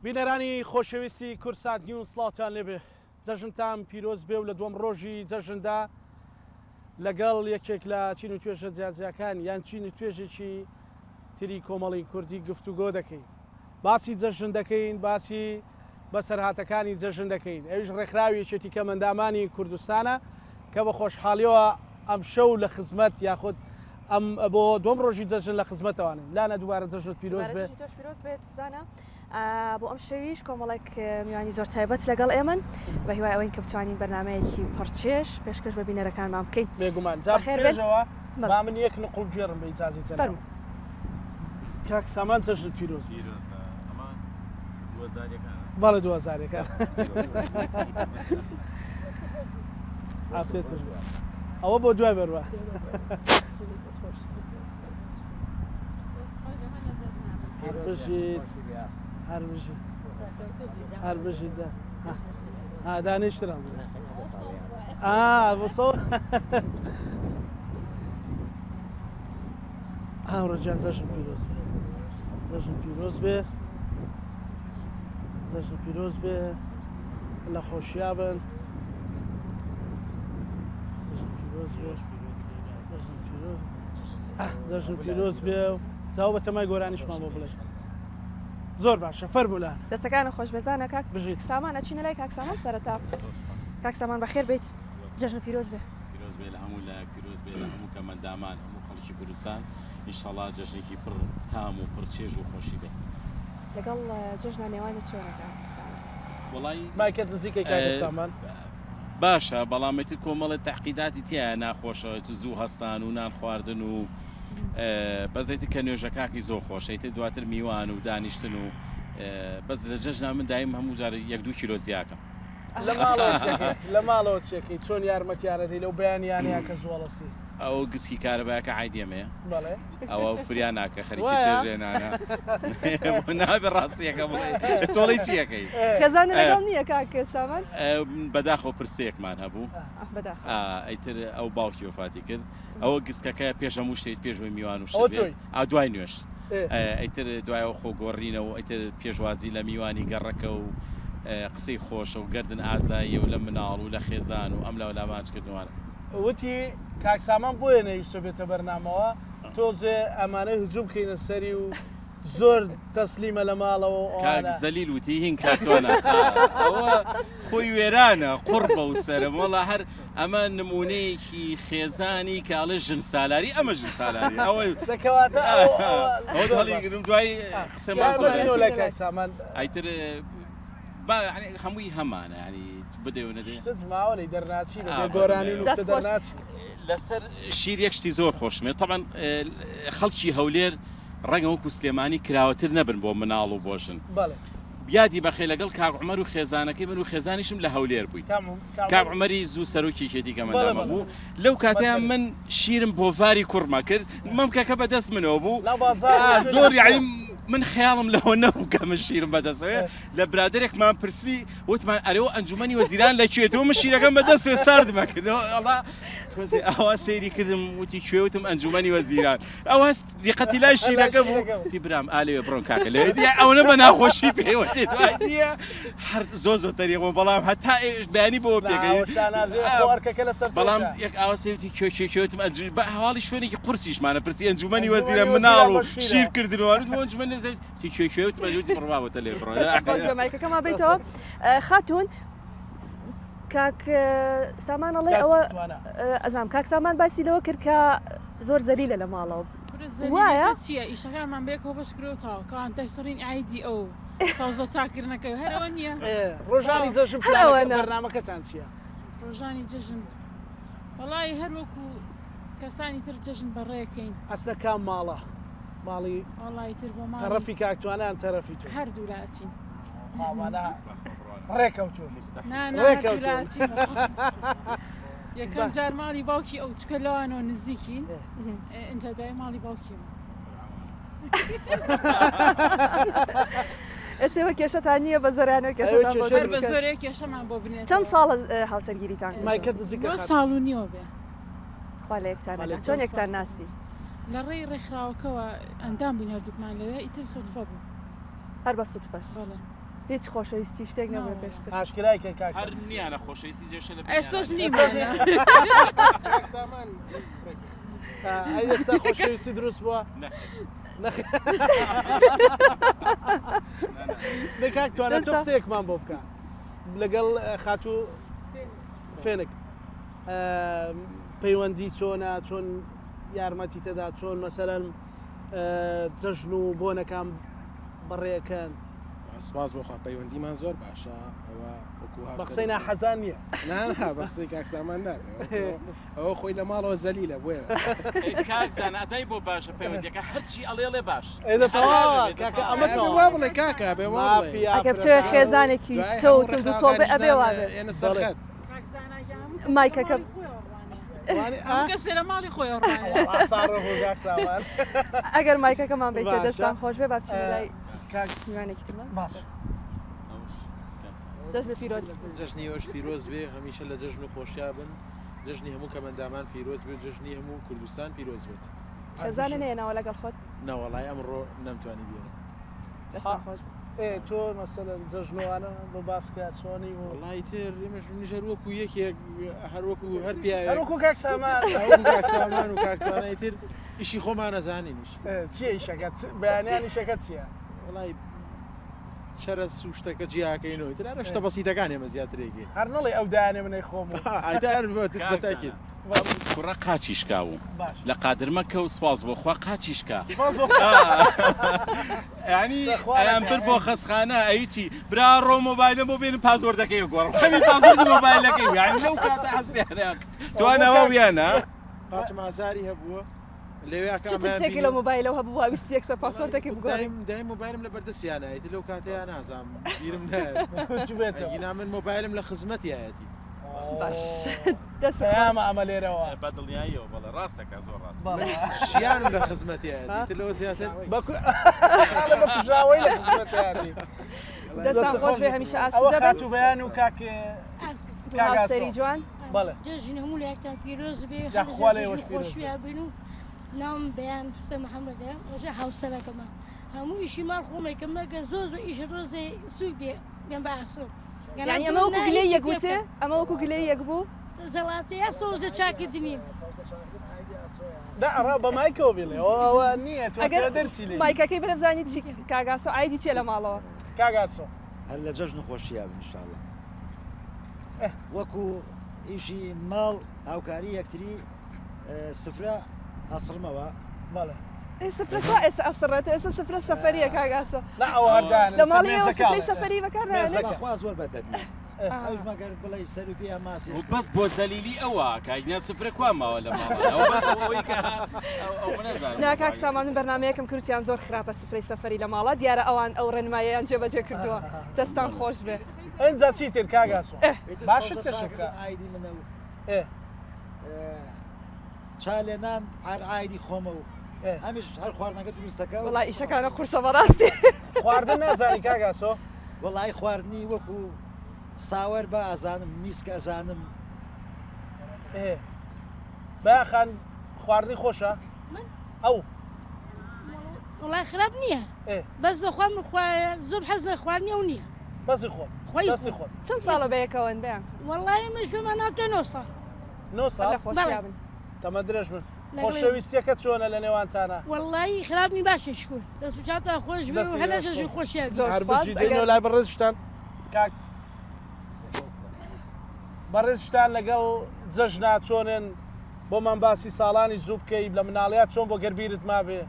بینەرانی خۆشەویستی کورسات نیون سڵاوتان لێبێ جەژنتان پیرۆز بێ و لە دووەم ڕۆژی جەژندا لەگەڵ یەکێک لە چین و توێژە جیاجیەکان یان چین و توێژێکی تری کۆمەڵی کوردی گفتوگۆ دەکەین باسی جەژن دەکەین باسی بەسەرهاتەکانی جەژن دەکەین ئەویش ڕێکخراویەکێتی کە مندامانی کوردستانە کە بە خۆشحاڵیەوە ئەم شەو لە خزمەت یاخود ئەم بۆ دوم ڕۆژی جەژن لە خزمەتەوانن لانا دووبارە جەژنت پیرۆز بێت بێت زانە بۆ ئەم شەویش کۆمەڵێک میوانی زۆر تایبەت لەگەڵ ئێمن بە هیوای ئەوەی کە بتوانین بەرنمەیەکی پڕچێش پێشکەش بە بینەرەکانمان بکەین بێگومان جاپێژەوە با من یەک نقڵ گوێڕم بە ئیجازی چەند کاک سامان جەژنت پیرۆز بەڵێ 2000 ئەوە بۆ دوای بەروە هەر بژیت دانیشترم بۆ هاوڕەجان جەژن پیرۆز بێ جەژن پیرۆز بێ لە خۆشییا بن جەژن پیرۆز بێ و چاو بە تەمای گۆرانیشمان بۆ بڵێ زۆر باشە فەرمولان دەستەکانە خۆش بێزانە کاک بژیت سامانە چینە لای کاک سامان سەرەتا کاک سامان بەخێر بیت جەژن پیرۆز بێ پیرۆز بێ لە هەموو لایەک پیرۆز بێ لە هەموو کەمەندامان هەموو خەڵکی کوردستان ئینشەڵڵا جەژنێکی پڕ تام و پڕچێژ و خۆشی بێ لەگەڵ جەژنە نێوانە چۆنەکە وڵی مایکت نزیکەی کاک سامان باشە بەڵامەتی کۆمەڵی تەحقیداتی تایە ناخۆشە زوو هەستان و نان خواردن و بەزەیت کە نوێژەکاکی زۆر خۆشەیتە دواتر میوان و دانیشتن و بەس لە جەژنا من دایم هەموو جارە 1-2 کیلۆ زیاکەم لە ماڵەوە چێکی چۆن یارمەتیارەتی لەو بەیانیانەیە کە زوڵستی ئەو گسکی کارەبایەکە عیدێمەیە بەڵێ ئەوە فریان ناکە خەریکی چێژێنانە نابێ ڕاستیەکە بڵێ تۆڵی چیەکەی خێزانە لەگەڵ نییە کاک سامان بەداخۆ پرسەیەکمان هەبوو ئەیتر ئەو باوکی وفاتی کرد ئەوە گسکەکە پێش هەموو شتێت پێشوەی میوان و دوای نوێش ئەیتر دوایەوە خۆگۆڕینەوە ئەیتر پێشوازی لە میوانی گەڕەکە و قسەی خۆشە و گردن ئازاییە و لە مناڵ و لە خێزان و ئەم لە وەلاماچ کردوانە وتی کاک سامان بۆیە نەویستە بێتە بەرنامەوە تۆزێ ئەمانەی هجووم بکەینە سەری و زۆر تەسلیمە لە ماڵەوە کاک زەلیل وتی هین کاکتۆنە ئەوە خۆی وێرانە قوڕ بە و سەرم وەڵا هەر ئەمە نمونەیەکی خێزانی کاڵە ژن سالاری ئەمە ژن سالاری ئەوە هەڵیگرم دوای قسەمان لای کاک سامان ئایتر هەمووی هەمانە ینی بدەێ ماوەی دەرناچی گۆرانی دەرناچی لەسەر شیر یەکشتی زۆر خۆشمێت تەبەن خەڵکی هەولێر ڕەنگە وەکو سلێمانی کراوەتر نەبن بۆ مناڵ و بۆژن بیادی بەخێ لەگەڵ کاک عومەر و خێزانەکەی من و خێزانیشم لە هەولێر بووین کاک عومەری زوو سەرۆکی کێتی کەمەندامە بوو لەو کاتیان من شیرم بۆ ڤاری کوڕما کرد مەمکەکە بەدەست منەوە بوو زۆر یعنی من خیاڵم لەوە نەبوو کە من شیرم بەدەستەوە لە برادێکمان پرسی وتمان ئەرەوە ئەنجومەنی وەزیران لەکوێتەوە من شیرەکەم بەدەستەوە ساردمە کردەوە ئەڵا تۆزێ ئەوە سەیری کردم وتی کوێوتم ئەنجومەنی وەزیران ئەوە دیقەتی لای شیرەکە بوو تی برام ئالێوێ بڕۆن کاکە لەوێ دی ئەوە بە ناخۆشی پێوەتی دوای دیە هەر زۆ تەریقەوە بەڵام هەتا بەیانی بۆ پێگەی بەڵام یەک ئاوە سەیوتی کوێوتم ئەنجومی بە هەواڵی شوێنێکی قورسیشمانە پرسی ئەنجومەنی وەزیرە مناڵ و شیر کردنەوە ئەنجومەنی کوێوتم ئەنجومی بڕواوەتە لێ بڕۆ مایکەکەمان بیتەوە خاتون کاک سامان ئەڵێ ئەوە ئەزام کاک سامان باسی لەوە کرد کە زۆر زەلیلە لە ماڵەوە وایە چییە ئیشەکانمان بێکەوە بەش کرۆتەوە کەوان تەسڕین ئایدی ئەو ساوزە چاکردنەکەی هەرەوە نییە ڕۆژانی جەژن بەرنامەکەتان چییە ڕۆژانی جەژن وەڵی هەر وەکو کەسانی تر جەژن بەڕێەکەین ئەسلەکان ماڵە ماڵی وڵی تر بۆ تەرەفی کاکتوانیان تەرەفی تو هەردوو لاچین ڕێکەوتون یەکەم جار ماڵی باوکی ئەو چکە لەوانەوە نزیکین اینجا دوای ماڵی باوکیمە ئێسێوە کێشەتان نییە بە زۆرانەوە کێشە بە زۆرەیە کێشەمان بۆ بنێت چەند ساڵە هاوسەرگیریتان مایکت نزیکە ساڵ و نیوە بێ خوا لە یەکتان چۆن یەکتان ناسی لە ڕێی ڕێکخراوەکەەوە ئەندام بووین هەردووکمان لەوێ ئیتر سوتفە بوو هەر بە سوتفەش هیچ خۆشەویستی شتێک نەبێ پێشتر ئاشکرای کە کاک هەر نیانە خۆشەویستی جێشە لە ئێستاش نیمانە سامان ئێستا خۆشەویستی دروست بووە دەکات توانێت تۆ قسەیەکمان بۆ بکە لەگەڵ خاتوو فێنک پەیوەندی چۆنە چۆن یارمەتی تێدا چۆن مەسەرەن جەژن و بۆنەکان بەڕێەکەن سپاس بۆخوا پەیوەندیمان زۆر باشە ئەوە بە قسەی ناحەزان نییە نانها بە قسەی کاکسامان نابێ ئەوە خۆی لە ماڵەوە زەلیلە بۆیە کاکزان ئازای بۆ باشە پەیوەندیەکە هەرچی ئەڵێڵێ باش ئەمە بڵێ کاکە بێ ئەگە بچێ خێزانێکی تۆ و تڵ و تۆ بێ ئەبێ وابێ ئێنە سەرخەت مایکەکە کەسێ لە ماڵی خۆی ئەگەر مایکەکەمان بیتە دەستان خۆش بێ با بچینە لای میوانێکی ترمان باش جەژنە پیرۆز جژنی ئەوش پیرۆز بێ هەمیشە لە جژن و خۆشیا بن جژنی هەموو کەمەندامان پیرۆز بێت جژنی هەموو کوردستان پیرۆز بێت خێزانە نێنەوە لەگەڵ خۆت ناوەڵای ئەمڕۆ نەمتوانی بێنم دەستان خۆش تۆ مەسەلەن جەژنوانە بۆ باسکە چۆنی و وڵی تر ئێمەش نیژەر وەکو یەکێک هەروەکو هەر پیاوە هەروکو کاک سامان کاکسامان و کاکتوانای تر ئیشی خۆمان نەزانینیش چیە ئیشەکەت بەیانیان ئیشەکە چییە؟ وڵی شەرە سوشتەکە جیاکەینەوە تر ئەرە شتە بەسیتەکان ئێمە زیاترێکی هەر نڵێ ئەو دایانێ منەی خۆم ئایتار بەتاکیت کوڕە قاچیشکا و لە قادرمەکە و سواز بۆ خوا قاچیشکا ینی ئەیان بر بۆ خەسخانە ئەیچی برا ڕۆ مۆبایلە بۆ بێنم پازۆردەکەی گۆڕ هەمی پازۆردی مۆبایلەکەی یانی لەو کاتە هەستیانە توانەوە ویانە پاچم ئازاری هەبووە لەوێ چێکی لە مۆبایلەوە هەبوو ویستی یەکسەر پاسۆردەکەی بگۆڕیم دایم مۆبایلم لە بەردەستیانایەتی لەو کاتەیە نازام بیرم نایە من مۆبایلم لە خزمەتیایەتی باش دەسەمە ئەمە لێرەوە بەدڵنیاییەوە بەڵێ ڕاستەکە زۆر ڕاست ژیانم لە خزمەتیایەتی لەوە زیاتر بەژاوی لە خزمەتیانی دەستان خۆش بێ هەمیشە ئاسو ئەوە دەبن خاتوو بەیان و کاکێ هاوسەری جوان بەڵێ جژن هەموو لایەکتان پیرۆز بێ یاخوا لێوەش پیرۆز خۆشویا بن و ناوم بەیان حسەن محەممەدە ڕۆژە هاوسەرەکەمە هەموو ئیشی ماڵ خۆمێکم نەکە زۆر ئیشە ڕۆزێ سووی بێ بێن بە ئاسۆ یعنی ئەمە وەکو گلەی یەک بووتێ ئەمە وەکو گلەی یەک بوو زەڵاتەیە سۆزە چاکردنی داڕا بە مایکەوە بێڵێ ئەوە نییە ئەگەر دەرچی لێ مایکەکەی بەرەبزانیت چی کاگاسۆ ئایدی چێ لە ماڵەوە کاگاسۆ هەر لە جەژن خۆشییا بن ئینشاءڵڵا وەکو ئیشی ماڵ هاوکاری یەکتری سفرە ئەسڕمەوە بەڵێ سفرە کوا ئێستا ئەسڕێت ئێستا سفرە سەفەریە کاگاسۆ لا ئەوە هەردان لە ماڵی ئێوە سفرەی سەفەری بەکارهێنێت خوا زۆر بەدەبێت ئەوش مەگەر بڵێ سەر و پێ ماسی بەس بۆ زەلیلی ئەوە کاگنیان سفرە کوا ماوە لە ماڵەوەی ناکاک سامانم بەرنمەیەکم کورتیان زۆر خراپە سفرەی سەفەری لە ماڵە دیارە ئەوان ئەو ڕێنمایەیان جێبەجێ کردووە دەستان خۆش بێ ئەنجا چی تر کاگاسۆ باشە تێشەکە ئایدی منە و چالێنان هەر ئایدی خۆمە و هەمیش هەر خواردنەکە دروستەکە وڵای ئیشەکانە قورسە بەڕاستی خواردن نازانی کاگاسۆ وڵای خواردنی وەکو ساوەر بە ئازانم نیسکە ئەزانم باخان خواردنی خۆشە ئەو وڵای خراپ نییە بەس بەخوام زۆر حەز لە خواردنی ئەو نییە بەزی خۆ دەستی خۆ چەند ساڵە بەیەکەوەن بێن وەڵای مەش بێمان ناوکە 9 ساڵ 9 ساڵ خۆشییا بن تەمە درێژ بن خۆشەویستیەکە چۆنە لە نێوانتانە وەڵای خراپنی باشە شکوون دەست بچاتە خۆش بێ و هەلە جەژن خۆشیە هەر بژی دێنەوە لای بەڕێزشتان کاک بەڕێزشتان لەگەڵ جەژنا چۆنێن بۆمان باسی ساڵانی زوو بکەی لە مناڵیات چۆن بۆ گەربیرت ما بێ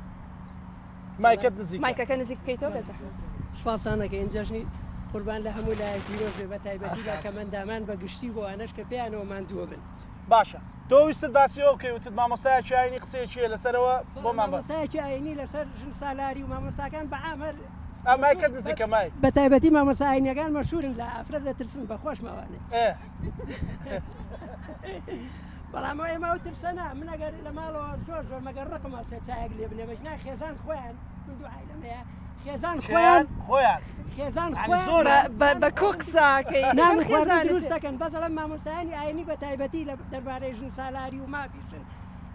مایکت نزیک مایکەکە نزیک بکەیتەوە بەزەحمەت سوپاسانەکەین جەژنی قوربان لە هەموو لایەک پیرۆز بێ بە تایبەتی بە کەمەندامان بە گشتی بۆ ئەنەش کە پێیانەوە ماندووە بن باشە تۆ ویستت باسیەوە بکەی وتت مامۆستایەکی ئاینی قسەیەکیە لەسەرەوە بۆمان بە مامۆستایەکی ئاینی لەسەر ژن سالاری و مامۆستاکان بەعامەر مایکت نزیکە مای بە تایبەتی مامۆستا ئاینیەکان مەشهورن لە ئافرەت دەترسن بە خۆشمەوانێ بەڵام ئێمە ئەو ترسەنا من ئەگەر لە ماڵەوە زۆر زۆر مەگەر ڕقم هەڵسێ چایەک لێ بنێ مەژنا خێزان خۆیان من دوو عایلەمەیە خێزان خۆیان خێزان خۆیان بە کوو قساکەی نامی خواردن دروست دەکەن بەس لەم مامۆستایانی ئاینی بە تایبەتی لە دەربارەی ژن سالاری و مافیشن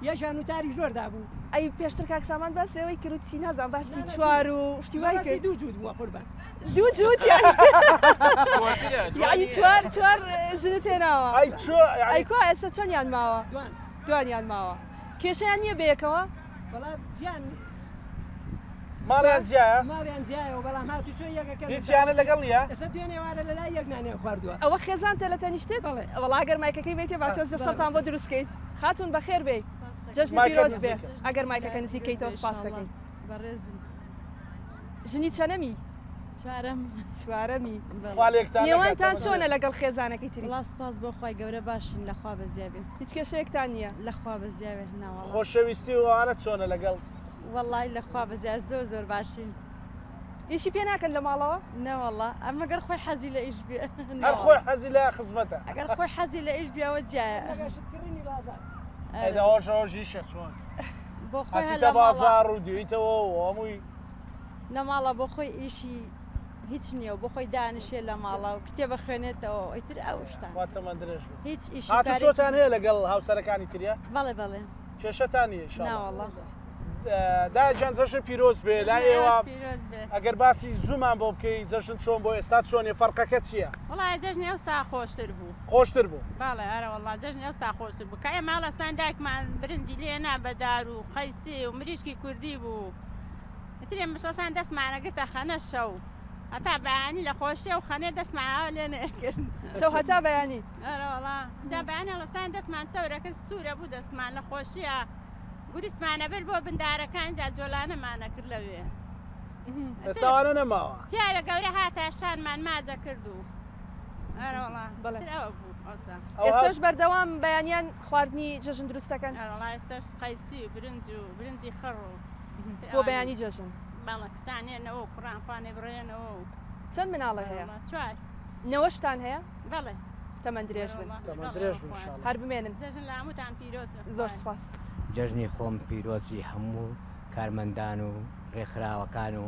یەشان وتاری زۆر دابوو ئەی پێشتر کاک سامان باسی ئەوەی کردوتی نازان باسی چوار و شتی وای کرد دوو جوود بووە قوربان دوو جووت یعنی چوار ژنت هێناوە ئەی کو ئێستا چەندیان ماوە دوانیان ماوە کێشەیان نییە بەیەکەوە بەڵام گیان ماڵیان جیایە ماڵیان جیایەوە بەڵام هاتو چۆن یەکەکە هیچیانە لەگەڵ نیە ئێستا دوێنێوارە لە لای یەکنانێ خواردووە ئەوە خێزان تە لە تەنیشتێت بەڵێ وەڵا ئەگەر مایکەکەی بێتێ با تۆز شەرتان بۆ دروستکەیت خاتون بەخێر بێ جەژنی پیرۆز بێ ئەگەر مایکەکە نزیکەیتەوە سپاس دەکەین بەڕێزم ژنی چەنەمی چوارەمی نێوانتان چۆنە لەگەڵ خێزانەکەی تری وڵا سپاس بۆ خۆی گەورە باشین لەخوا بەزیابێن هیچ کێشەیەکتان نییە لەخوا بەزیاوێ ناوەڵ خۆشەویستی وانە چۆنە لەگەڵ وەڵای لەخوا بەزیاد زۆر باشین ئیشی پێ ناکەن لە ماڵەوە نەوەڵا ئەمەگەر خۆی حەزی لە ئیش بێ هەر خۆی حەزی لە خزمەتە ئەگەر خۆی حەزی لە ئیش بیاوە جایە ئەداۆژەژیشە چۆن بۆ خۆی هەچیتە بازار و دویتەوە هەمووی لە ماڵە بۆ خۆی ئیشی هیچ نییە و بۆ خۆی دانیشێ لە ماڵە و کتێبە خوێنێتەوە ئەیتر ئەو شتان واتەمە درێژ هیچ ئیش چۆتان هەیە لەگەڵ هاوسەرەکانی تریە بەڵێ کێشەتان نیە ناوەڵا داجان جەژن پیرۆز بێ لا ئێوە ئەگەر باسی زوومان بۆ بکەی جەژن چۆن بۆ ئێستا چۆنێ فەرقەکە چییە؟ وڵای جەژنی ئەو سا خۆشتر بوو خۆشتر بوو باڵێ ئەرە وڵا جەژنی ئەو سا خۆشتر بوو کە ئێ ماڵەستان دایکمان برنجی لێنا بەدار و قەیسی و مریشکی کوردی بوو ترێ مشەسان دەستمانەگرتە خەنە شەو هەتا بەیانی لە خۆشیە و خەنێ دەستمانەوە لێ نەکرد شەو هەتا بەیانی ئەرە وڵا جا بەیانی هەڵەستان دەستمان چەورەکرد سوورە بوو دەستمان لە خۆشیە گوریسمانە بەر بۆ بندارەکان جا جۆلانەمانە کرد لەوێ ئێستاوانە نەماوە پیاوە گەورە هاتە شانمان ماجە کرد و ئەرە وڵا ئەوە بوو ئێستاش بەردەوام بەیانیان خواردنی جەژن دروستەکەن وڵا ئێستاش قەیسی و برنجی خڕ و بۆ بەیانی جەژن باڵە کچانێنەوە و قوڕانخوانێ بڕێنەوە و چەند مناڵە هەیە چوار نەوەشتان هەیە بەڵێ تەمەەن درێژ بن درێژ بن هەر بمێنم جەژن لە هەمووتان پیرۆز زۆر سپاس جەژنی خۆم پیرۆزی هەموو کارمەندان و ڕێکخراوەکان و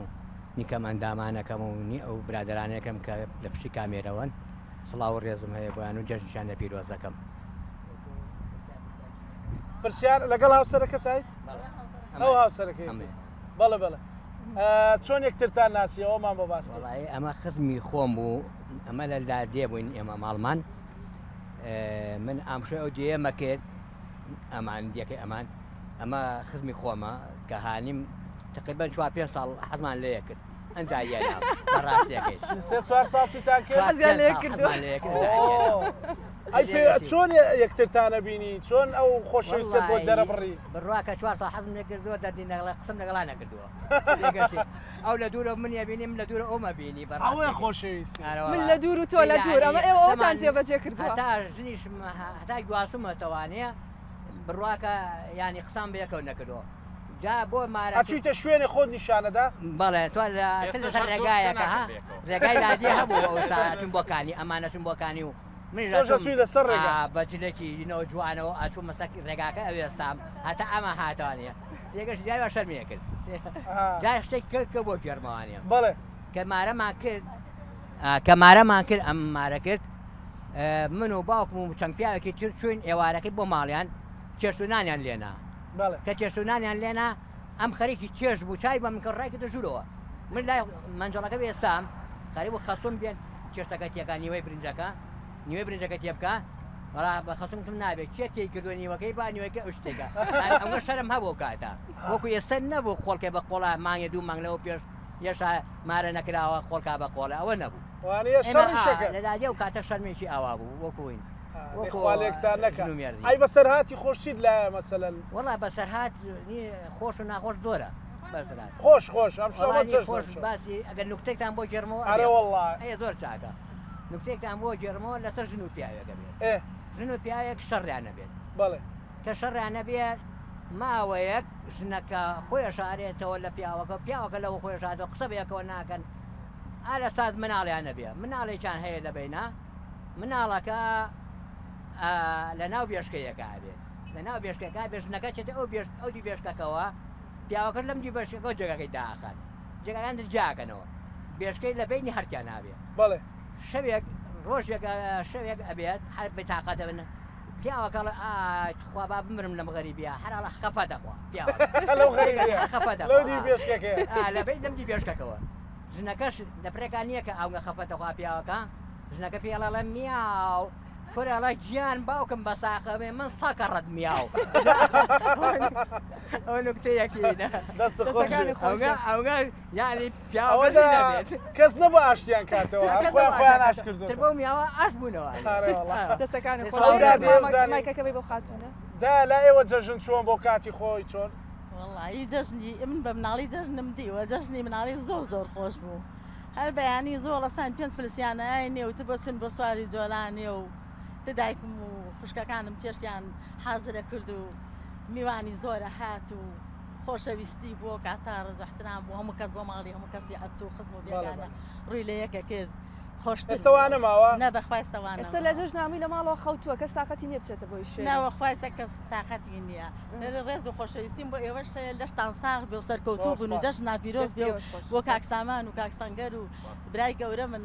نیکەم ئەندامانەکەم و نی ئەو برادرانەکەم کە لە پشی کامێرەوەن سڵاو و ڕێزم هەیە بۆیان و جەژنشان لە پیرۆزەکەم پرسیار لەگەڵ هاوسەرەکە تای ئەو هاوسەرەکەی بەڵێ بەڵێ چۆن یەکترتان ناسی ئەومان بۆ باس ئەمە خزمی خۆم بوو ئەمە لەلا دێبووین ئێمە ماڵمان من ئامشە ئەو جێمە کرد ئەمان دیەکەی ئەمان ئەمە خزمی خۆمە کە هانیم تقریبان 4 ساڵ حەزمان لێ کرد ئەنجا ڕاستیەکەی 4 ساڵچیتان کرد چۆن یەکترتانە بینی چۆن ئەو خۆشەویستت بۆ دەرەبڕی بڕواکە 4 ساڵ حەزم نەکردووە دەردی نەغڵە قسم لەگەڵا نەکردووە ئەو لە دوورە منیە بینیم لە دوورە ئەومە بینی ئەوەیە خۆشەویست من لە دوور و تۆ لە دوور ئەمە ئێوەتان جێبەجێ کردووە هەتا ژنیش هەتا دواسومە تەوانەیە بڕواکە ینی قسان بەیەکەوت نەکردەوە جا بۆ مارە ئەچیتە شوێنی خۆت نیشانەدا بەڵێ تۆ لە ڕێگایەکە ها ڕێگای لادی هەبوو ئەو ساعتون بۆکانی ئەمانەشون بۆکانی و لەسەر ڕێگا بەجلێکی نەوە جوانەوە ئاچوو مەسەکی ڕێگاکە ئەوێ سام هەتا ئەمە هاتوانە تێگەش جای شەرمیە کرد جای شتێک کە بۆ گێرمەوانە بەڵێ کە مارەمان کرد ئەم مارە کرد من و باوکم و چەند پیاوێکی تر چوین ئێوارەکەی بۆ ماڵیان کێشتونانیان لێنا کە کێشتونانیان لێنا ئەم خەریکی کێش بوو چای بە منکە ڕایکردە ژوورەوە من لای مەنجەڵەکە بێسام خەری بۆ خەسوم بێن کێشتەکە تێکا نیوەی برنجەکە تێبکە وڵا بە خەسومتم نابێت کێ تێی کردو نیوەکەی با نیوەکە ئەو شتێکە ئەمە شەرم هەبوو کاتە وەکو ئێستا نەبوو خۆڵکێ بە قۆڵا مانگێ 2 مانگ لەوە پێش یەشا مارە نەکراوە خۆڵکا بە قۆڵە ئەوە نەبوو لەدادێ و کاتە شەرمێکی ئاوا بوو وەکوین خاڵێکتان نەکە ئەی بەسەرهاتی خۆشیت لایە مەسەلەن وەڵا بەسەرهات خۆش و ناخۆش زۆرە خۆش ئەم خۆش باسی ئەگەر نوکتێکتان بۆ جێرمەوە ئەرە وەڵڵا ئەیە زۆر چاکە نوکتێکتان بۆ جێرمەوە لەسەر ژن و پیاوێکە بێت ژن و پیاوێک شەڕیانە بێت بەڵێ کە شەڕیانە بێت ماوەیەک ژنەکە خۆی شارێتەوە لە پیاوەکە لەوە خۆی شادەوە قسە بەیەکەوە ناکەن ئالە ساز مناڵیانە بێ مناڵێکیان هەیە لە بینە مناڵەکە لە ناو بێشکەیەکە بێت لە ناو بێشکەکە بێژنەکە چێتە ئەو دی بێشکەکەەوە پیاوەکە لەم دی بەشکەکە جێگەکەی داخەن جێگەکان جاکەنەوە بێشکەی لە بینی هەرکیان نابێت بەڵێ شەوێک ڕۆژێک شەوێک ئەبێت هەر بەتاقەتە بن پیاوەکەڵ خوا با بمرم لەم غەریبیە هەراڵە خەفە دەخوا پیاوە لەو غەریبیە خەفە لەو دی بێشکەکەیە لەبەی دەمدی بێشکەکەوە ژنەکەش لەپرێکان نییە کە ئەوگە خەفە دەخوا پیاوەکە ژنەکە پێڵە میاو کورێڵە گیان باوکم بە ساقەبێ من ساکەڕەت میاو ئەو نکتەیەکینە دەستە ئەوگە یعنی ئەوەدا کەس نەبوو ئاشتیان کاتەوە خۆیان ئاش کردو تر بۆ میاوە ئاش بوونەوە دەستەکانی مایکەکەی بۆ خاتونە دا لا ئێوە جەژن چۆن بۆ کاتی خۆی چۆن وڵی جەژنی من بە مناڵی جەژنم دیوە جەژنی مناڵی زۆر خۆش بوو هەر بەیانی زۆر لەسان پێنج فلسیانە نێوتە بۆ چن بۆ سواری جۆلانێ و دایکم و خوشکەکانم چێشتیان حازرە کرد و میوانی زۆرە هات و خۆشەویستی بۆ کاتا ڕزەحترام بوو هەموو کەس بۆ ماڵی هەموو کەسی ئەچوو خزم و بێگانە ڕووی لە یەکە کرد ئێستاوانە ماوە نە بەخوایستەوانە ئێستا لە جەژنامی لە ماڵەوە خەوتووە کەس تااقەتی نییە بچێتە بۆی شوێن ناوە خوایسە کەس تااقەتی نییە ڕێز و خۆشەویستیم بۆ ئێوەش لەشتان ساغ بێ و سەرکەوتوو بوون و جەژن ناپیرۆز بێ بۆ کاکسامان و کاکسەنگەر و برای گەورە من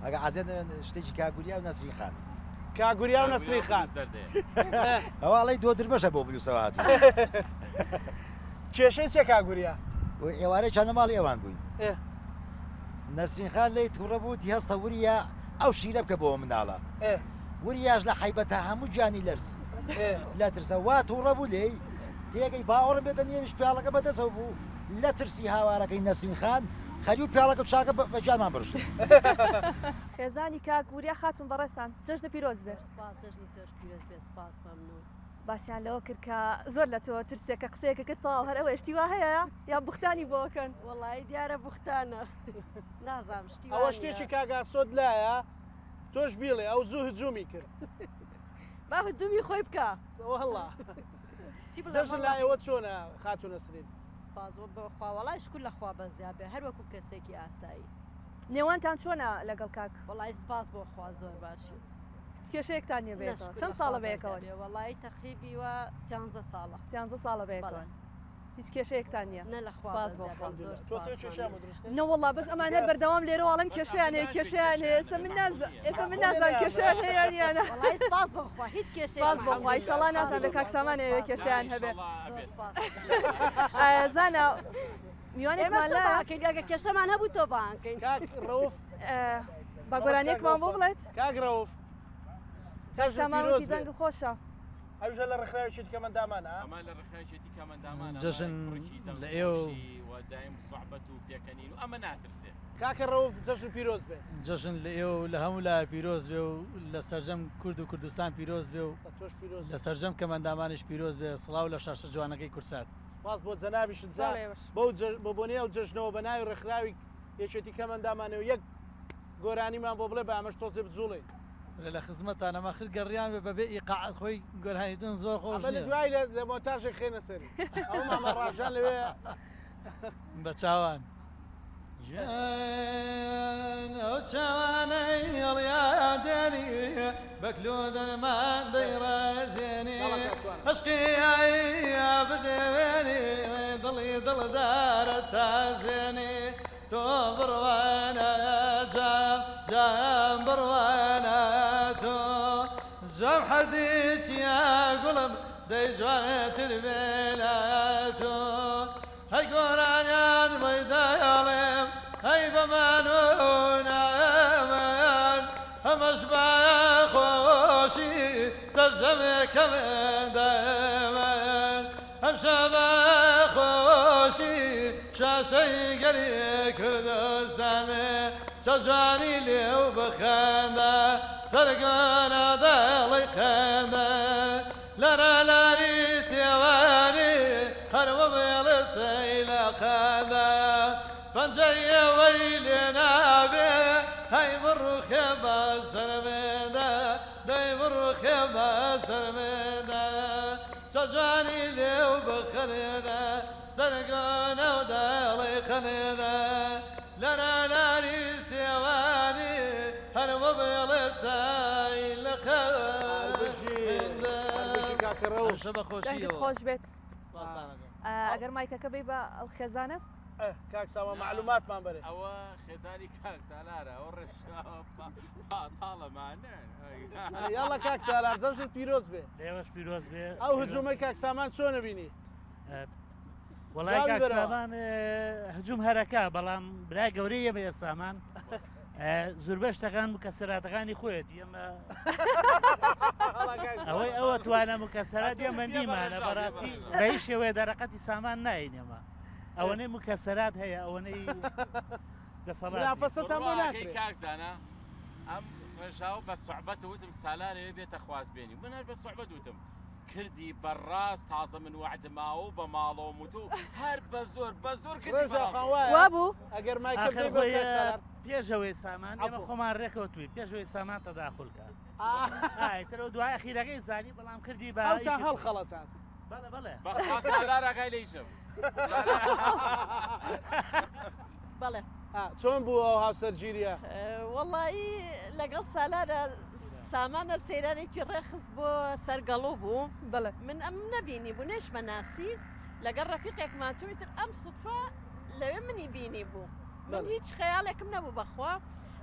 ئەگە عزیێن شتێکی کاگوریا و نەسری خان کاگوریا و نەسری خان ئەوڵی دۆ دربەشە بۆ بلوسەوە هاتوو کێشەی چێ کاگوریا ئێوارەی چەندە ماڵی ئێوان بووین نەسرین خان لی تووڕە بوو دی هەستە وریە ئەو شیرە بکە بۆ مناڵە وریاش لە حیبەتە هەموو جانی لەرزی لە ترسە وا تووڕە بوو لێی تێگەی باوەڕم بێگە نیێویش پیاڵەکە بەدەسەوە بوو لە ترسی هاوارەکەی نەسرین خان خەری و پیاڵەکە و چاکە بە جامان بڕشت خێزانی کاگوریا خاتون بەڕێستان جەژنە پیرۆز بێ باسییان لەوە کرد کە زۆر لە تۆ ترسێکە قسەیەکە کردەوە هەرەوە شتی وا هەیە یا بوختانی بۆکەن وڵی دیارە بوختانە نازام شتی ئەوە شتێکی کاگا سۆد لایە تۆش بیڵێ ئەو زوو هجومی کرد با هجومی خۆی بکە جەژن لا ئێوە چۆنە خاتون نەسرین سپاس بەخواوەڵای شکر لەخوا بەزیابێ هەر وەکو کەسێکی ئاسایی نێوانتان چۆنە لەگەڵ کاک وڵی سپاس بۆ خوا زۆر باشی کێشەیەکتان نیە بێتەوە چەند ساڵە بەیەکەوە وڵی تەقریبی وە 13 ساڵە 13 ساڵە بەیەکەوە هیچ کێشەیەکتان نیە سپاس بۆ نەوەڵا بەس ئەمان هەر بەردەوام لێرەواڵن کێشیان هەیە کێشیان هەیە ئێستا من نازان کێشیان هەیە یانە سپاس بۆخوا هیچ کێشێ سپاس بۆخوا ئیشەڵا ناتان بێ کاکسامان هەیە کێشیان هەبێ زانە میوانێکمان لە کێشەمان هەبوو تۆ بانکەین ڕەوف بە گۆرانێکمان بۆ بڵێت کاک ڕەوف سامانوتی دەنگ خۆشە ئەوژە لە ڕخراوێکی کەمەندامانە ئەمە لە ڕخراوێکی کەمەندامانە جەژن لە ئێوە دایم سوحبەت و پێکەنین و ئەمە ناترسێ کاکە ڕەوف جەژن پیرۆز بێ جەژن لە ئێوە لە هەموو لای پیرۆز بێ و لە سەرجەم کورد و کوردستان پیرۆز بێ و لە سەرجەم کەمەندامانش پیرۆز بێ سڵاو لە شاشە جوانەکەی کورسات سپاس بۆ جەنابیشت بۆ بۆنێ و جەژنەوە بە ناوی ڕێکخراوی یەکێتی کەمەندامانەوە یەک گۆرانیمان بۆ بڵێ بە ئەمەش تۆزێ بجوڵێ لە خزمەتانە ماخر گەڕیان بێ بەبێ ئیقاعەت خۆی گۆرانیتن زۆر خۆش لە دوای لە مۆتاژێک خێنە سەری ئەو مامە ڕاژان لەوێ بە چاوان ژیان ئەو چاوانەی هەڵیادێنی بەکلۆ دەرمان دەیڕازێنی عشقی بزێوێنی دڵی دڵدارە تازێنی تۆ بڕوانە جام بڕوانە تۆ جام حەدیچیا گوڵم دەی جوانێتر بێنە تۆ هەی گۆرانیان مەیدایاڵێم هەی بەمان و نامان هەمەش بایە خۆشی سەرجەمێکەمێ دەمان هەمشە بە خۆشی شاشەی گەری کوردستانێ شەجوانی لێو بخەندە سەرگۆنە دەڵی خەندە لەرە لاری سێوانی هەروە بێڵە سەیلە خەندە پەنجەیەوەی لێ نابێ هەی بڕوخێ بە سەرمێدە دەی بڕوخێ بە سەرمێدە شەجوانی لێو بخەنێدە سەرگۆنە و دەڵی خەنێدە لەرە لاری سێوانی هەروە بێڵێ سەیلە خۆش بێت ئەگەر مایکەکە بێ بە ئەو خێزانە کاک سامان معلوماتمان بەرێ ئەوە خێزانی کاک سالارە ئەو تاڵەمانە یاڵە کاک سالار جەژنت پیرۆز بێ لێوەش پیرۆز بێ ئەو هجوومەی کاک سامان چۆنە بینی وەڵای کاک سامان هجووم هەرەکە بەڵام برای گەورەیە بە سامان زۆربەی شتەکان مکەسەراتەکانی خۆیەتی ئێمە ئەوەی ئەوە توانە مکەسەرات ئێمە نیمانە بەڕاستی بەهیچ شێوەیە دەرەقەتی سامان ناینێمە ئەوەنەی مکەسەرات هەیە ئەوەنەی دەسەڵاتفەسەتان بۆ ناکرێت کاکزانە ئەم ڕێژاو بە سوعبەت وتم سالارەوێ بێتە خوازبێنی من هەر بە سوعبەت وتم کردی بەڕاست تازە من وعدماوە و بە ماڵەوە و هەر بە زۆر کردی وابوو ئەگەر پێشەوەی سامان ئێمە خۆمان ڕێکەوتوی پێشەوەی سامان تەداخولکە ترە دوای ئەخیرەکەی زانی بەڵام کردی بە هەڵ خەڵەتان بەڵێ بەڵێ بە سالارەکەی لەیشم بەڵێ چۆن بوو ئەو هاوسەرگیریە وەڵایی لەگەڵ سالارە سامانە سەیرانێکی ڕێخست بۆ سەرگەڵۆ بوو بەڵێ من ئەم نەبینی بوو نێشمەناسی لەگەڵ ڕەفیقێکمان تویتر ئەم سوتفا لەوێ منی بینی بوو من هیچ خەیاڵێکم نەبوو بەخوا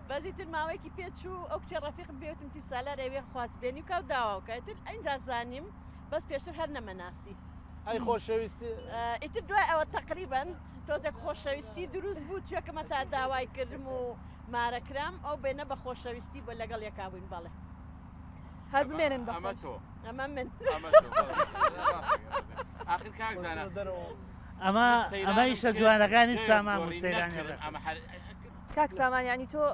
بەزیتر ماوەیەکی پێچوو ئەو کچێ ڕەفیقم پێوتم تی سالارەوێ خواستبێنی و کاو داواکەتر ئەینجا زانیم بەس پێشتر هەر نەمەناسی ئەی خۆشەویستی ئیتر دوای ئەوە تقریبان تۆزێک خۆشەویستی دروست بوو توێکەمە تا داوای کردم و مارەکرام ئەو بێنە بە خۆشەویستی بۆ لەگەڵ یەکابووین بەڵێ هەر بمێنن بە ئەمە من آخر کاکزانە ئەمە ئیشە جوانەکانی سامان و سەیرانی کاک سامان ینی تۆ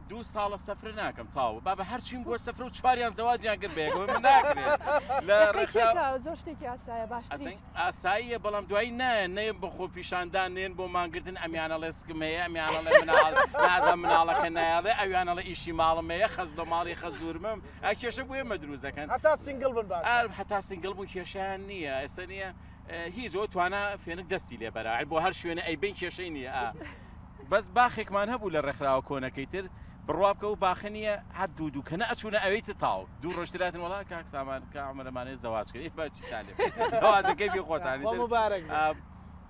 دوو ساڵە سەفر ناکەم تاوە بابە هەرچیم بۆ سەفر و چواریان زەواجیان کرد بەیەکەوە من ناکرێت زۆر شتێکی ئاسایە باشتر ئاساییە بەڵام دوایی نەیەم بە خۆ پیشاندان نێن بۆ مانگرتن ئەمیانە لێسکم هەیە ئەمیانە لە نازە مناڵەکە نایاڵێ ئەویانە لە ئیشی ماڵم هەیە خەز لە ماڵی خەزورمم کێشە بۆ ئێمە دروست دەکەن هەتا سینگڵ بن هەتا سینگڵ بوو کێشیان نییە ئێستا نییە هیچ ئەو توانە فێنک دەستی لێ بەرا بۆ هەر شوێنە ئەیبین کێشەی نییە بەس باخێکمان هەبوو لە ڕێکخراوە کۆنەکەی تر بڕوا بکە و باخە نییە هەر دووکەنە ئەچوونە ئەوەیتە تاو دوو ڕۆژتراتن وڵا کاک سامان کامەرەمانەیە زەواج کرد بە چیکالێ زەواجەکەی بێ خۆتانی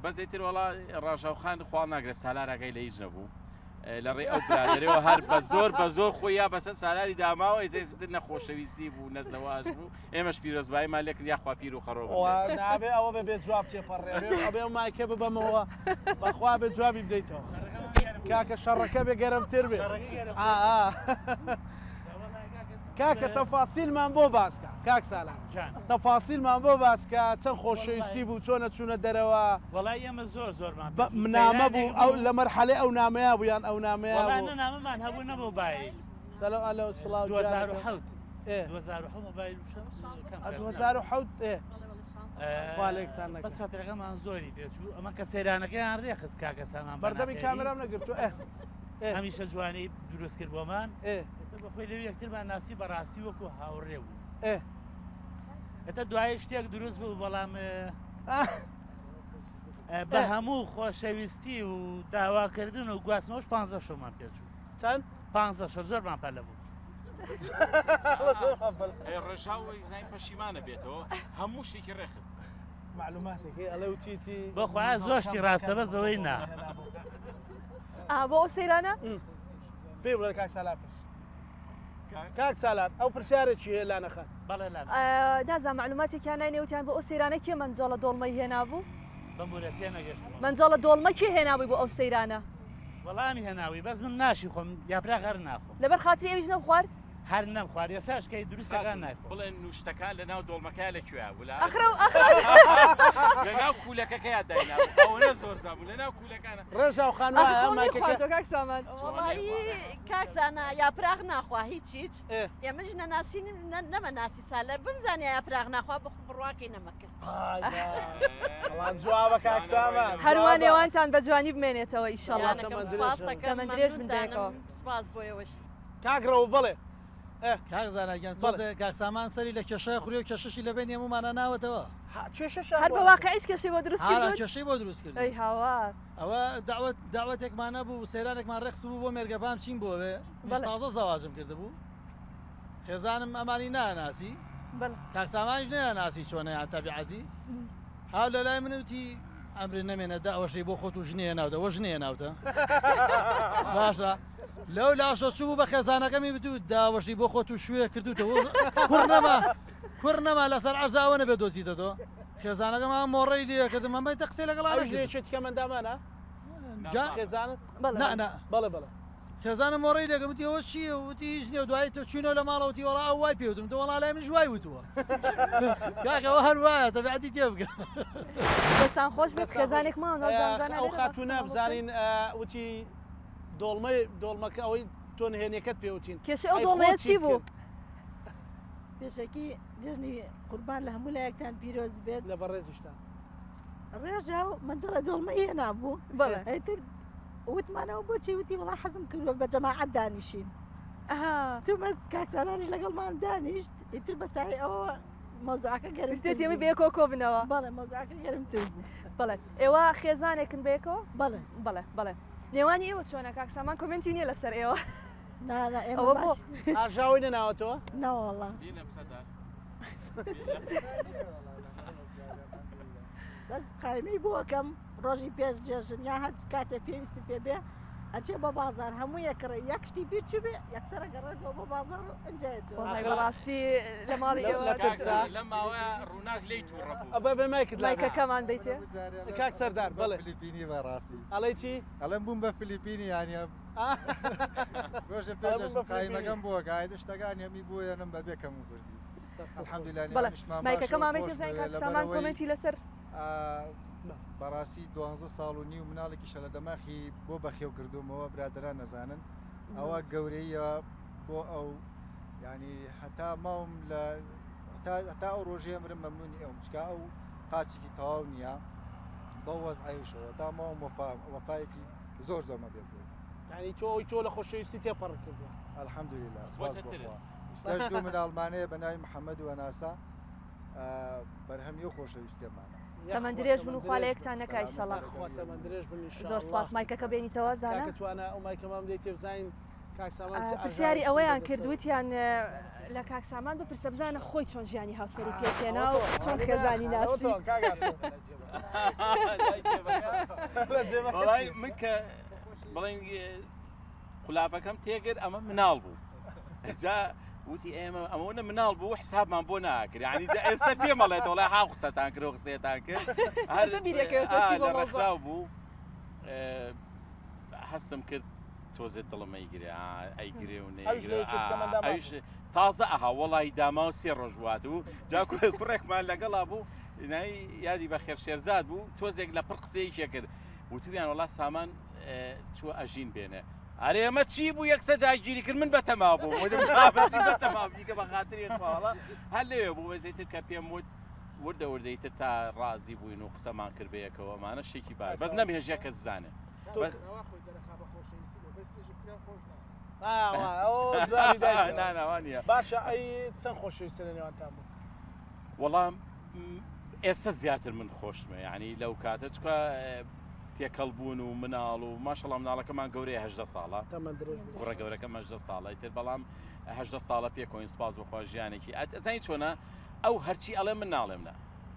بەزێتر وڵا ڕژاوخان خوا ناگرێت سالارەکەی لە هیچ نەبوو لە ڕێ ئەو برادرەوە هەر بە زۆر خۆی یا بەسەر سالاری داماوە ئێزێتر نەخۆشەویستی بوو نەزەواج بوو ئێمەش پیرۆزبایمان لێکرد یاخوا پیر و خەڕۆ نابێ ئەوە بێت جواب تێپەڕێ ئەبێ ئەو مایکە ببەمەوە بەخوا بێت جوابی بدەیتەوە کاکە شەڕەکە بێ گەرمتر بێ کاکە تەفاسیلمان بۆ باسکە کاک سالان تەفاسیلمان بۆ باسکە چەند خۆشەویستی بوو چۆنە چوونە دەرەوە وەڵای ئێمە زۆرمان نامە بوو ئەو لە مەرحەلەی ئەو نامەیە بوویان ئەو نامەیە نامەمان هەبوو نەبوو بای لە سڵاو 2007 مۆبایل 2007 خوالێکتان بەس فەترەکەمان زۆری پێچوو ئەمە کە سەیرانەکەیان ڕێخست کاکە سامان بەردەمی کامێرام نەگرتو هەمیشە جوانی دروست کرد بۆمان بەخۆی لەوی یەکترمان ناسی بەڕاستی وەکو هاوڕێ بوو ئێتە دوای شتێک دروست بوو بەڵام بە هەموو خۆشەویستی و داواکردن و گواستنەوەش 15 شەومان پێچوو چەند 15 شەو زۆرمان پەلە بوو ڕێژاوی زای پەشیمانە بێتەوە هەموو شتێکی ڕێخست معلوماتێکی ئەلە وتیتی بەخوا زۆشتی ڕاستە بە زەوەی نا بۆ ئەو سەیرانە پێ بڵێ کاک سالار پرس کاک سالار ئەو پرسیارێکی هەیە لانەخان بەڵێ نازان معلوماتێکیان ناینێوتیان بۆ ئەو سەیرانە کێ مەنجاڵە دۆڵمەی هێنابوو بەمورە پێ نەگەشت مەنجاڵە دۆڵمە کێ هێنابووی بۆ ئەو سەیرانە وەڵامی هێناوی بەس من ناشی خۆم یاپراغ هەر ناخۆم لەبەر خاتری ئەویش نەخوارد هەر نەم خوارد ێساشکەی دروستەکان ناخۆ بڵێن نوشتەکان لەناو دۆڵمەکە لەکوێ ولا لەناو کولەکەکەیان داینا ئەوە زۆر زابوو لەناو کولەکانە ڕێژاو کاک سامان وڵایی کاکزانە یاپراغ ناخوا هیچ ئێمەش نەناسی نەمەناسی سالەر بمزانێ یاپراغ ناخوا بخ بڕواکەی نەمەکرد جوابە کاک سامان هەروان ئێوانتان بە جوانی بمێنێتەوە ئیشەڵڵا کەمە درێژ بندێکەوە سپاس بۆیەوەش کاکڕەوە بڵێ کاک زاناگەن تۆزێ کاک سامان سەری لە کێشەی خوری و کێشەشی لەبێن هەموومانە ناوەتەوە هەر بە واقعیش کێشەی بۆ دروست کرد کێشەی بۆ دروست کرد ئەی هاوار ئەوە داوەتێکمان نەبوو سەیرانێکمان ڕێخس بوو بۆ مێرگەپام چین بۆوێ تازە زەواجم کرده بوو خێزانم ئەمانی ناناسی کاک سامانیش نەناسی چۆنە یا تەبیعەتی هاو لە لای منوتی ئەمرێ نەمێنە داوەشەی بۆ خۆت و ژنێ ناوتە وە ژنێ ناوتە باشە لەو لاشە چوو بە خێزانەکەمی بتوت داوەشی بۆ خۆت و شوێ کردوتەوە کوڕ نەما لەسەر عەزاوە نەبێ دۆزیتەوە خێزانەکەمان مۆڕەی لێ کردم ئەمە قسەی لەگەڵ ژنێکێتی کەمەندامانە خێزانت بەڵێ بەڵێ خێزانە مۆڕەی لێگەم وتیەوە چییە وتی هیچ نییە دوای تە چوینەوە لە ماڵەوەتی وەڵا ئەو وای پێوتم تۆ وەڵا لای من ژوای وتووە کاکەوە هەر وایە تەبیعەتی تێ بگە دەستان خۆش بێت خێزانێک ماوە ئەو خاتونە بزانین وتی دۆڵمەکە ئەوەی تۆ نهێنێکت پێوتین کێشە ئەو دۆڵمەیە چی بوو؟ پێشەکی جژنی قوربان لە هەموو لایەکتان پیرۆز بێت لە بەڕێزیشتان ڕێژا و مەنجەڵە دۆڵمە هێنابوو ئەیتر وتمانەوە بۆچی وتی وڵا حەزم کردووە بە جەماعەت دانیشین تو بەس کاکسانانیش لەگەڵمان دانیشت ئیتر بەسای ئەوە مۆزوعەکە گەرمتر ئێمە بێکۆ بنەوە بەڵێ مۆزوعەکە گەرمتر بوو بەڵێ ئێوە خێزانێکن بێکەوە بەڵێ بەڵێ نێوانی ئێوە چۆنە کاکسامان کۆمنتی نییە لەسەر ئێوە ئەوە بۆ ئاژاوی نەناوەتەوە ناوەڵا بەس قایمەی بۆکەم ڕۆژی پێش جێژن یا هەچ کاتێ پێویستی پێ بێ ئەچێ بە بازار هەموو یەکڕێ یەکشتی بیرچی بێ یەکسەرە گەڕێتەوە بە بازار ئەنجێتەوە ڕاستی لە ماڵی لە ماوەیە ڕووناک لی تووڕەبوو ئەبە بە مایکت لایکەکەمان بیتێ کاک سەردار بەڵێ فلیپینی بەڕاستی ئەڵێ چی ئەڵێم بووم بە فلیپینی یانە ڕۆژە پێش قایمەکەم بووە کە شتەکانی هەمی بووە نم بەبێ کەم و کوردی بەڵێ مایکەکەمان بیتێ زای کاکسامان کۆمنتی لەسەر بەڕاستی 12 ساڵ و نیو مناڵێکی شە لە دەماخی بۆ بەخێو کردومەوە برادران نەزانن ئەوە گەورەیە بۆ ئەو ینی هەتا ماوم لە هەتا ئەو ڕۆژەیە مرم مەمنونی ئەوم چکە ئەو قاچێکی تەواو نییە بە وەزعیشەوە تا ماوم وەفایەکی زۆر زۆرمە بێ بوو ینی تۆ لە خۆشەویستی تێپەڕ کردووە ئەلحەمدولیلا ئێستاش دوو مناڵمانەیە بە ناوی محەممەد و ئەناسا بەرهەمی و خۆشەویستێمانە تەمەند درێژ بن و خوا لە یەکتان نەکای ئینشاڵڵا زۆر سپاس مایکەکە بێنیتەوە زانە توانە ئەو مایکەمان بدەیت تێ بزانین کاکسامان پرسیاری ئەوەیان کردووتیان لە کاکسامان بپرسە بزانە خۆی چۆن ژیانی هاوسەری پێکێنا و چۆن خێزانی ناسی من کە بڵێن قولاپەکەم تێگر ئەمە مناڵ بوو وتی ئێمە ئەمەونە مناڵ بوو حسابمان بۆ ناکرد ینی ئێستا پێ مەڵێت وڵای ها قسەتان کرد و قسەیەتان کرد ڕاو بوو هەستم کرد تۆزێت دڵم ئەیگرێ ئەیگرێ و ئەوش تازە ئەها وەڵی داما و سێ ڕۆژ وات و جا کوڕێکمان لەگەڵا بوو یادی بە خێر شێرزاد بوو تۆزێک لە پڕ قسەیەکێ کرد وتویان وڵا سامان چوە ئەژین بێنێ ئەرێ ئەمە چی بوو یەکسە داگیری کرد من بەتەما بوو بەتەماکە بە خاتری خواڵە هەر لێوێ بوو وەزێتر کە پێم وت وردە وردەیتر تا ڕازی بووین و قسەمان کرد بەیەکەوە ئەمانە شتێکی باش بەس نەمێژە کەس بزانێت ناناوانە باشە ئەی چەند خۆشەویستە لە نێوانتان بوو وەڵام ئێستا زیاتر من خۆشمە یعنی لەو کاتە چکە تێکەڵ بوون و مناڵ و ماشەڵام مناڵەکەمان گەورەیە 18 ساڵە کوڕە گەورەکەم 18 ساڵی تر بەڵام 18 ساڵە پێکۆین سپاس بخوا ژیانێکی ئەزانی چۆنە ئەو هەرچی ئەڵێ من ناڵێمە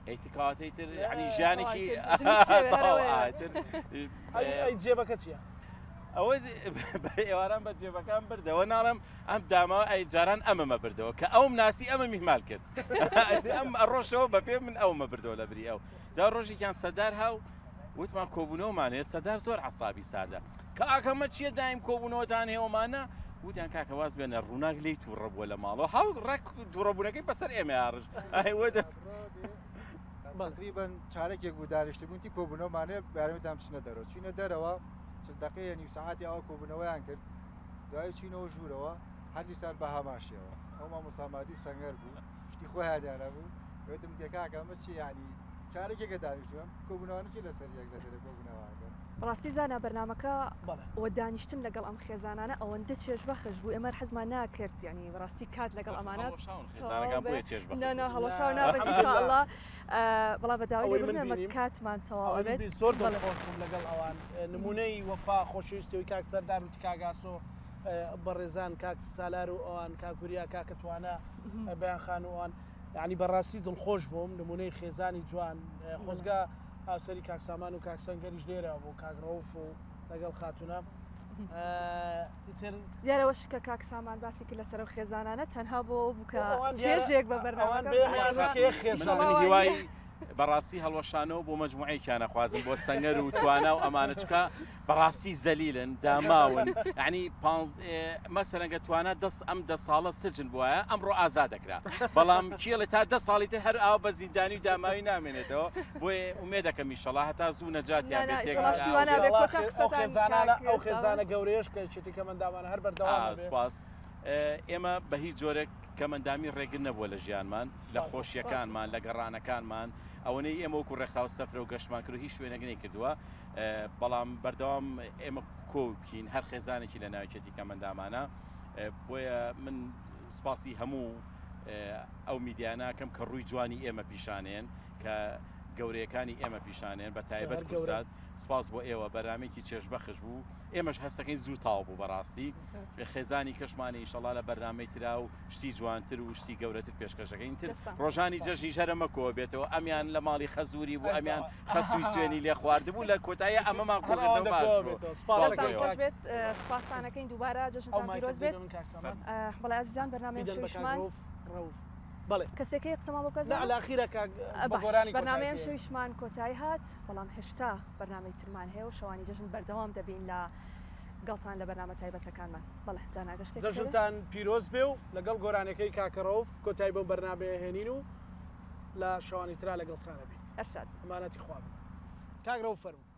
ئەیتکاتەیتر ینی ژیانێکی جێبەکە چییە؟ ئەوە ئێواران بە جێبەکان بردەوە ناڵم ئەم داماوە ئەی جاران ئەمەمە بردەوە کە ئەوم ناسی ئەمە میهمال کرد ئەم ڕۆژەوە بە پێ من ئەومە بردەوە لە بری ئەو جا ڕۆژێکیان سەدار هاو وتمان کۆبوونەوەمانەیە سەدار زۆر عەسابی سادە کە ئاکەمە چییە دایم کۆبوونەوەدان هێوەمانە وتیان کاکە واز بێنە ڕووناک لی تووڕەبووە لە ماڵەوە هاو ڕێک دووڕەبوونەکەی بەسەر ئێمە یاڕژ تقریبا چارەکێک بوو دانیشتی بوونی کۆبوونەوەمانەیە بارەوەتان بچنە دەرەوە چینە دەرەوە دقەیە نیو سەعاتی ئەوە کۆبوونەوەیان کرد دوای چینەوە ژوورەوە هەردی سار بە هەماشیەوە ئەو مامۆسامادی سەنگەر بوو شتی خۆی هاریانە بوو وتم تێکاکە ئەمە چی یعنی چارێکێکە دانیشتوم کۆبوونەوە چی لەسەر یەک لەسەر کۆبوونەوەکە ڕاستی زانە بەرنامەکە ئەوە دانیشتن لەگەڵ ئەم خێزانانە ئەوەندە چێژ بەخش بوو ئێمە حەزمان ناکرد یعنی ڕاستی کات لەگەڵ ئەمانە هەڵەشاو نابێت ئینشاءالله بەڵام بەداوای بڵێمە کاتمان تەواو بێت زۆر دڵخۆشم لەگەڵ ئەوان نمونەی وەفا خۆشەویستیەوەی کاک سەردار و کاگاسۆ بەڕێزان کاک سالار و ئەوان کاکوریا کاکەتوانە بەیان خان و ئەوان یعنی بەڕاستی دڵخۆش بووم نمونەی خێزانی جوان خۆزگا هاوسەری کاکسامان و کاکسەنگەریش لێرە بۆ کاگڕۆف و لەگەڵ خاتونە دیارەوەش کە کاکسامان باسی کرد لەسەر خێزانانە تەنها بۆ بووکە چێژێک بە بەرنامەکە بەڕاستی هەڵوەشانەوە بۆ مەجموعەیەکیانە خوازم بۆ سەنگەر و توانە و ئەمانە چکە بەڕاستی زەلیلن داماون یعنی مەسەرەنگە توانە ئەم 10 ساڵە سجن بووە ئەمڕۆ ئازاد دەکرا بەڵام کێڵێ تا 10 ساڵی تر هەر ئاو بە زیندانی و داماوی نامێنێتەوە بۆیە ئومێدەکەم ئیشەڵا هەتا زوو نەجاتیان ئەو خێزانە گەورەیەش کە چێتی کەمەندامانە هەر بەردەوام سپاس ئێمە بە هیچ جۆرێک کەمەندامی ڕێگر نەبووە لە ژیانمان لە خۆشیەکانمان لە گەڕانەکانمان ئەوەنەی ئێمە وەکو ڕێکخراو سەفرە و گەشتمان کرد و هیچ شوێنێک نەکردووە بەڵام بەردەوام ئێمە کۆکین هەر خێزانێکی لە ناوچێتی کەمەندامانە بۆیە من سپاسی هەموو ئەو میدیاناکەم کە ڕووی جوانی ئێمە پیشانێن کە گەورەیەکانی ئێمە پیشانێن بە تایبەت کورسات سپاس بۆ ئێوە بەرنامێکی چێژبەخش بوو ئێمەش هەستەکەی زوو تاو بوو بەڕاستی خێزانی کەشمانی ئیشەڵا لە بەرنامەی ترا و شتی جوانتر و شتی گەورەتر پێشکەشەکەین تر ڕۆژانی جەژنی ژەرەمەکۆ بێتەوە ئەمیان لە ماڵی خەزوری بوو ئەمیان خەسووی سوێنی لێ خواردبوو لە کۆتایی ئەمەمان بێت سپاسانەکەین دووبارە جەژنتان پیرۆز بێت بەڵێ ئازیزان بەرنامەی شویشمان کەسێکی قسەمان بۆ کەس بەرنامەیەم شویشمان کۆتایی هات بەڵام هێشتا بەرنامەی ترمان هەیە و شەوانی جەژن بەردەوام دەبین لە گەڵتان لە بەرنامە تایبەتەکانمان بەڵێ جاناگەشتێک جەژنتان پیرۆز بێ و لەگەڵ گۆرانەکەی کاکەڕۆف کۆتایی بۆ بەرنامەیە هێنین و لە شەوانی ترا لەگەڵتانە بێ ئەرشاد ئەمانەتی خوابن کاکەڕۆف فەرموو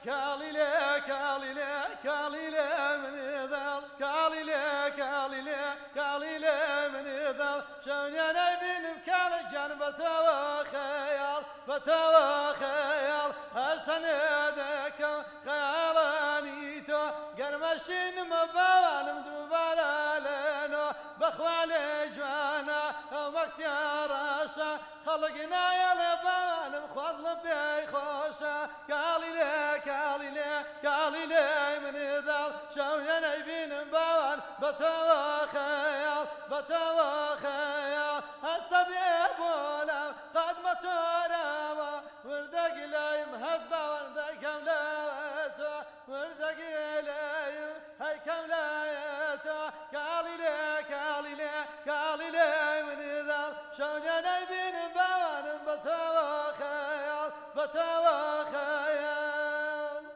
كاليلي كاليلي كاليلي من ذال كاليلي كاليلي كاليلي من ذال شوني انا بين بكال الجنب بتوخيال بتوخيال هالسندك خيالانيتو قرمشين مباوان مدوبالا لينو بخوالي جوانا ومكسيار راشا خلقنا يا لبان مخضل بي خوشا كاليلي كاليلي كاليلي من ذال شوني انا بين مباوان بتوخيال بتوخيال السبيب ولا قد ما تشاروا وردق لايم هزبا وردق كملاتا وردق لايم هاي كملاتا كاليلي كاليلي كاليلي من ذال شوني انا بين مباوان بتوخيال بتوخيال